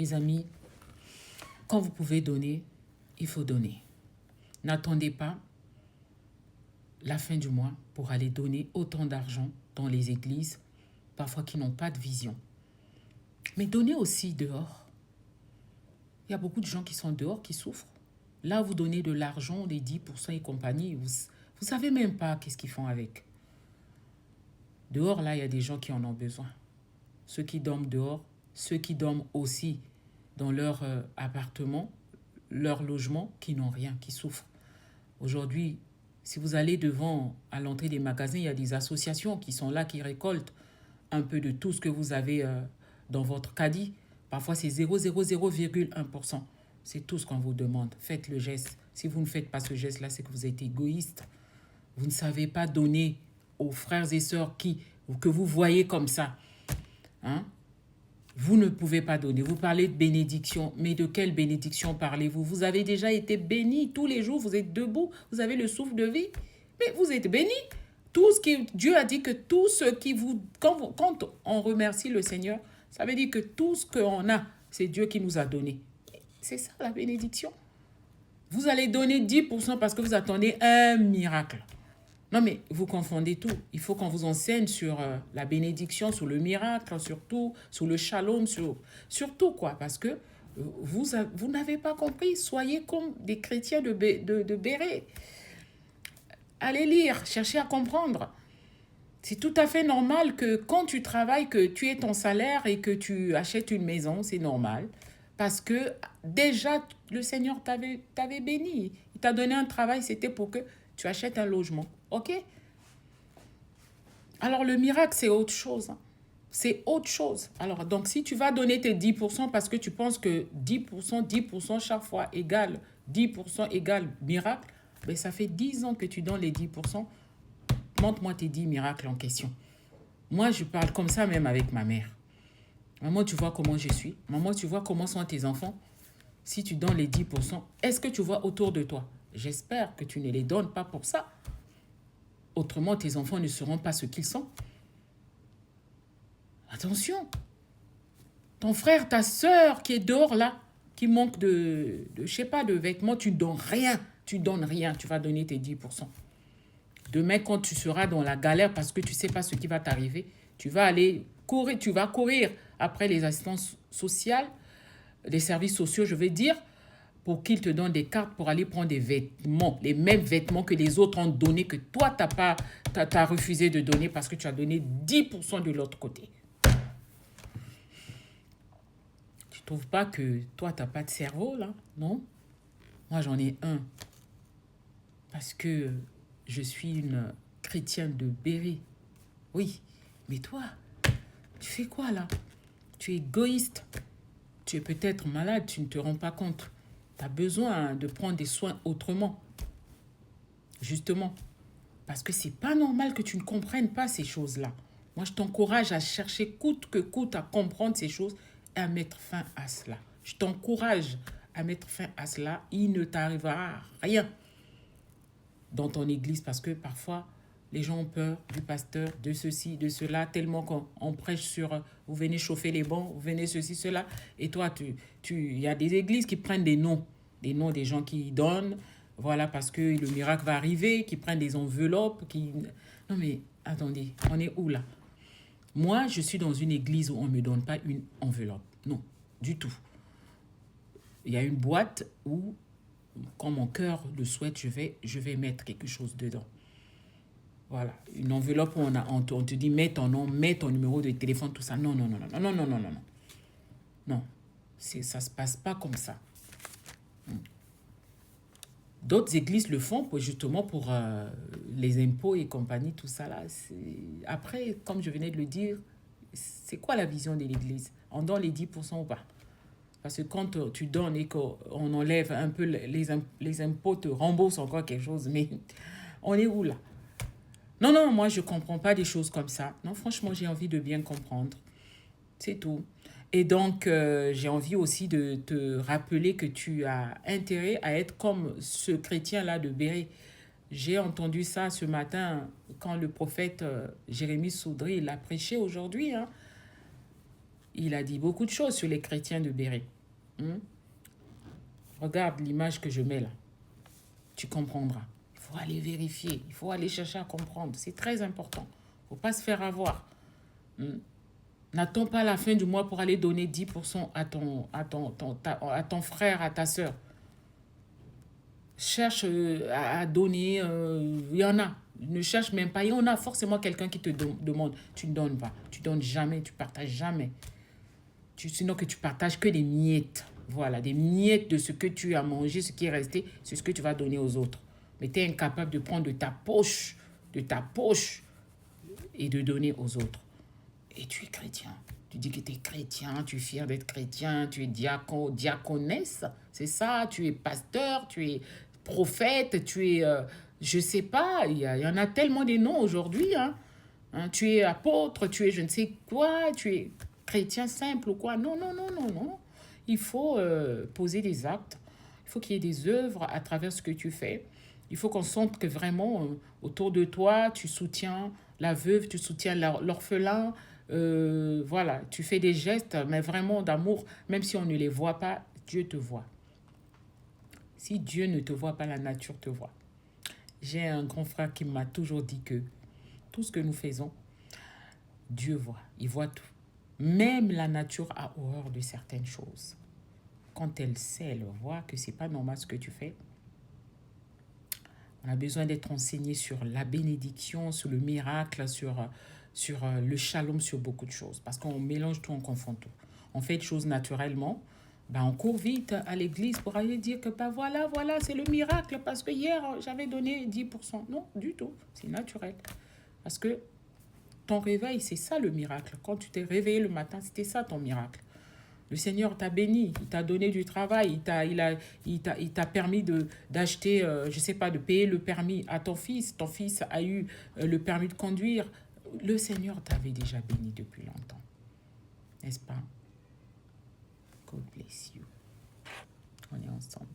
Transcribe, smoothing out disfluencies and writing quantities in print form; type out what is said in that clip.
Les amis, quand vous pouvez donner, il faut donner. N'attendez pas la fin du mois pour aller donner autant d'argent dans les églises, parfois qui n'ont pas de vision. Mais donnez aussi dehors. Il y a beaucoup de gens qui sont dehors, qui souffrent. Là, vous donnez de l'argent, les 10% et compagnie, vous ne savez même pas qu'est-ce qu'ils font avec. Dehors, là, il y a des gens qui en ont besoin. Ceux qui dorment dehors, ceux qui dorment aussi dans leur appartement, leur logement, qui n'ont rien, qui souffrent. Aujourd'hui, si vous allez devant, à l'entrée des magasins, il y a des associations qui sont là, qui récoltent un peu de tout ce que vous avez dans votre caddie. Parfois, c'est 0,0,1%. C'est tout ce qu'on vous demande. Faites le geste. Si vous ne faites pas ce geste-là, c'est que vous êtes égoïste. Vous ne savez pas donner aux frères et sœurs que vous voyez comme ça. Hein? Vous ne pouvez pas donner. Vous parlez de bénédiction. Mais de quelle bénédiction parlez-vous? Vous avez déjà été béni tous les jours. Vous êtes debout. Vous avez le souffle de vie. Mais vous êtes béni. Dieu a dit que tout ce qui vous... Quand on remercie le Seigneur, ça veut dire que tout ce qu'on a, c'est Dieu qui nous a donné. C'est ça la bénédiction. Vous allez donner 10% parce que vous attendez un miracle. Non, mais vous confondez tout. Il faut qu'on vous enseigne sur la bénédiction, sur le miracle, surtout, sur le shalom, sur tout, quoi. Parce que vous n'avez pas compris. Soyez comme des chrétiens de Béret. Allez lire, cherchez à comprendre. C'est tout à fait normal que quand tu travailles, que tu aies ton salaire et que tu achètes une maison, c'est normal. Parce que déjà, le Seigneur t'avait béni. Il t'a donné un travail, c'était pour que tu achètes un logement. OK? Alors, le miracle, c'est autre chose. Hein. C'est autre chose. Alors, donc, si tu vas donner tes 10% parce que tu penses que 10% chaque fois égale 10% égale miracle, ben, ça fait 10 ans que tu donnes les 10%. Montre-moi tes 10 miracles en question. Moi, je parle comme ça même avec ma mère. Maman, tu vois comment je suis. Maman, tu vois comment sont tes enfants. Si tu donnes les 10%, est-ce que tu vois autour de toi? J'espère que tu ne les donnes pas pour ça. Autrement, tes enfants ne seront pas ce qu'ils sont. Attention. Ton frère, ta soeur qui est dehors là, qui manque je sais pas, de vêtements, tu ne donnes rien. Tu donnes rien. Tu vas donner tes 10%. Demain, quand tu seras dans la galère parce que tu ne sais pas ce qui va t'arriver, tu vas courir après les assistances sociales, les services sociaux, je veux dire, pour qu'ils te donnent des cartes pour aller prendre des vêtements, les mêmes vêtements que les autres ont donné, que toi, t'as refusé de donner parce que tu as donné 10% de l'autre côté. Tu ne trouves pas que toi, tu n'as pas de cerveau, là? Non? Moi, j'en ai un. Parce que je suis une chrétienne de Béret. Oui, mais toi, tu fais quoi, là? Tu es égoïste. Tu es peut-être malade, tu ne te rends pas compte. Tu as besoin de prendre des soins autrement. Justement. Parce que c'est pas normal que tu ne comprennes pas ces choses-là. Moi, je t'encourage à chercher coûte que coûte à comprendre ces choses et à mettre fin à cela. Je t'encourage à mettre fin à cela. Il ne t'arrivera rien dans ton église parce que parfois, les gens ont peur du pasteur, de ceci, de cela, tellement qu'on prêche sur vous venez chauffer les bancs, vous venez ceci, cela. Et toi, il y a des églises qui prennent des noms des gens qui donnent, voilà, parce que le miracle va arriver, qui prennent des enveloppes, qui... Non mais, attendez, on est où là? Moi, je suis dans une église où on ne me donne pas une enveloppe. Non, du tout. Il y a une boîte où, quand mon cœur le souhaite, je vais mettre quelque chose dedans. Voilà, une enveloppe où on te dit mets ton nom, mets ton numéro de téléphone, tout ça. Non, non, non, non, non, non, non, non, non. Non, ça ne se passe pas comme ça. D'autres églises le font justement pour les impôts et compagnie, tout ça là. Après, comme je venais de le dire, c'est quoi la vision de l'église? On donne les 10% ou pas? Parce que quand tu donnes et qu'on enlève un peu les impôts, te remboursent encore quelque chose. Mais on est où là? Non, non, moi je ne comprends pas des choses comme ça. Non, franchement, j'ai envie de bien comprendre. C'est tout. Et donc, j'ai envie aussi de te rappeler que tu as intérêt à être comme ce chrétien-là de Béret. J'ai entendu ça ce matin quand le prophète Jérémie Soudry l'a prêché aujourd'hui. Hein. il a dit beaucoup de choses sur les chrétiens de Béret. Regarde l'image que je mets là. Tu comprendras. Il faut aller vérifier. Il faut aller chercher à comprendre. C'est très important. Il ne faut pas se faire avoir. N'attends pas la fin du mois pour aller donner 10% à ton frère, à ta soeur. Cherche à donner. Il y en a. Ne cherche même pas. Il y en a forcément quelqu'un qui te demande. Tu ne donnes pas. Tu ne donnes jamais. Tu ne partages jamais. Sinon que tu partages que des miettes. Voilà, des miettes de ce que tu as mangé, ce qui est resté, c'est ce que tu vas donner aux autres. Mais tu es incapable de prendre de ta poche, et de donner aux autres. Et tu es chrétien. Tu dis que tu es chrétien, tu es fier d'être chrétien, tu es diaconesse, c'est ça, tu es pasteur, tu es prophète, tu es, je sais pas, il y en a tellement des noms aujourd'hui, tu es apôtre, tu es je ne sais quoi, tu es chrétien simple ou quoi. Non, non, non, non, non. Il faut poser des actes. Il faut qu'il y ait des œuvres à travers ce que tu fais. Il faut qu'on sente que vraiment, autour de toi, tu soutiens la veuve, tu soutiens l'orphelin. Voilà, tu fais des gestes, mais vraiment d'amour. Même si on ne les voit pas, Dieu te voit. Si Dieu ne te voit pas, la nature te voit. J'ai un grand frère qui m'a toujours dit que tout ce que nous faisons, Dieu voit. Il voit tout. Même la nature a horreur de certaines choses. Quand elle sait, elle voit que c'est pas normal ce que tu fais. On a besoin d'être enseigné sur la bénédiction, sur le miracle, sur le shalom, sur beaucoup de choses. Parce qu'on mélange tout, on confond tout. On fait des choses naturellement. Ben, on court vite à l'église pour aller dire que ben voilà, c'est le miracle. Parce que hier, j'avais donné 10%. Non, du tout. C'est naturel. Parce que ton réveil, c'est ça le miracle. Quand tu t'es réveillé le matin, c'était ça ton miracle. Le Seigneur t'a béni, il t'a donné du travail, il t'a permis d'acheter, je ne sais pas, de payer le permis à ton fils. Ton fils a eu le permis de conduire. Le Seigneur t'avait déjà béni depuis longtemps. N'est-ce pas? God bless you. On est ensemble.